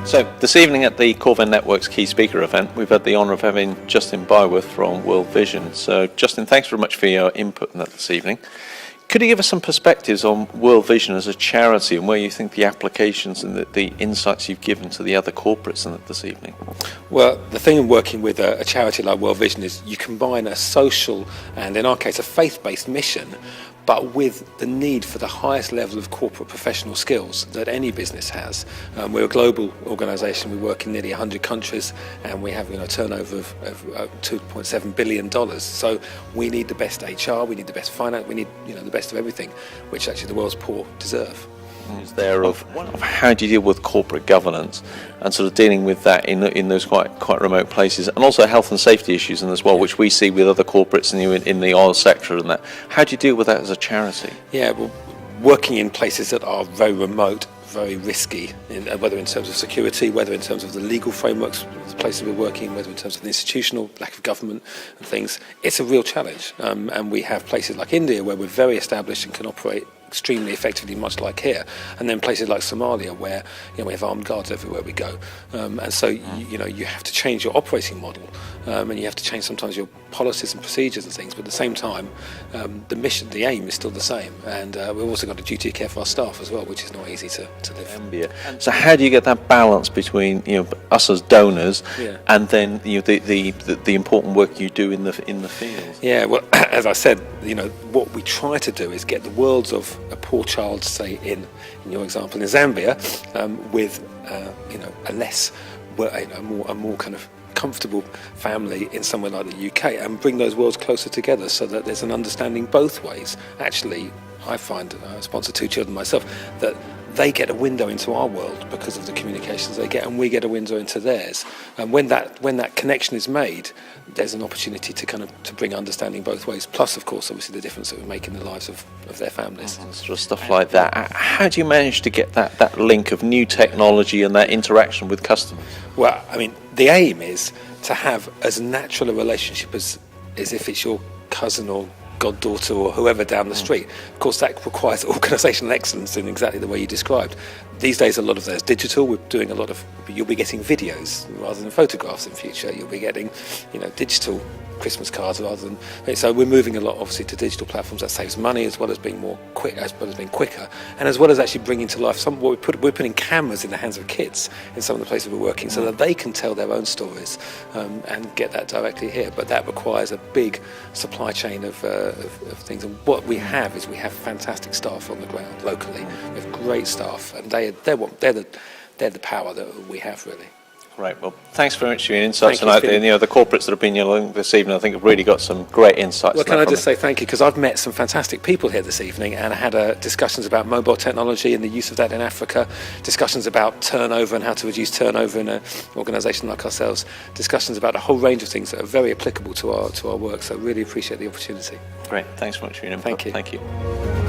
So this evening at the Corven Network's Key Speaker event, we've had the honour of having Justin Byworth from World Vision. So Justin, thanks very much for your input in that this evening. Could you give us some perspectives on World Vision as a charity and where you think the applications and the insights you've given to the other corporates in it this evening? Well, the thing in working with a charity like World Vision is you combine a social and, in our case, a faith-based mission, but with the need for the highest level of corporate professional skills that any business has. We're a global organisation. We work in nearly 100 countries, and we have a turnover of $2.7 billion. So we need the best HR, we need the best finance, we need the best of everything, which actually the world's poor deserve. There of how do you deal with corporate governance and sort of dealing with that in those quite remote places, and also health and safety issues as well, which we see with other corporates in the oil sector and that. How do you deal with that as a charity? Yeah, well, working in places that are very remote, very risky, whether in terms of security, whether in terms of the legal frameworks, the places we're working, whether in terms of the institutional lack of government and things, it's a real challenge. And we have places like India where we're very established and can operate extremely effectively, much like here, and then places like Somalia where we have armed guards everywhere we go, and so you have to change your operating model, and you have to change sometimes your policies and procedures and things, but at the same time the mission, the aim is still the same, and we've also got a duty of care for our staff as well, which is not easy to live. So how do you get that balance between us as donors and then the important work you do in the field? Yeah, well, as I said, what we try to do is get the worlds of a poor child, say in your example in Zambia, with a more kind of comfortable family in somewhere like the UK, and bring those worlds closer together so that there's an understanding both ways. Actually, I find, I sponsor 2 children myself, that they get a window into our world because of the communications they get, and we get a window into theirs. And when that connection is made, there's an opportunity to bring understanding both ways. Plus, of course, obviously the difference that we make in the lives of their families. Sort of stuff like that. How do you manage to get that link of new technology and that interaction with customers? Well, I mean, the aim is to have as natural a relationship as if it's your cousin or goddaughter or whoever down the street. Of course, that requires organisational excellence in exactly the way you described. These days, a lot of that is digital. We're doing you'll be getting videos rather than photographs in future. You'll be getting, digital Christmas cards rather than. So we're moving a lot, obviously, to digital platforms. That saves money as well as being quicker, and as well as actually bringing to life we're putting cameras in the hands of kids in some of the places we're working, so that they can tell their own stories and get that directly here. But that requires a big supply chain of things. And what we have is we have fantastic staff on the ground locally. We have great staff, and they're the power that we have, really. Right, well, thanks very much for your insights tonight. The corporates that have been along this evening, I think, have really got some great insights. Well, can I just say thank you, because I've met some fantastic people here this evening, and I had discussions about mobile technology and the use of that in Africa, discussions about turnover and how to reduce turnover in an organisation like ourselves, discussions about a whole range of things that are very applicable to our work, so I really appreciate the opportunity. Great, thanks so much for your input. Thank you. Thank you.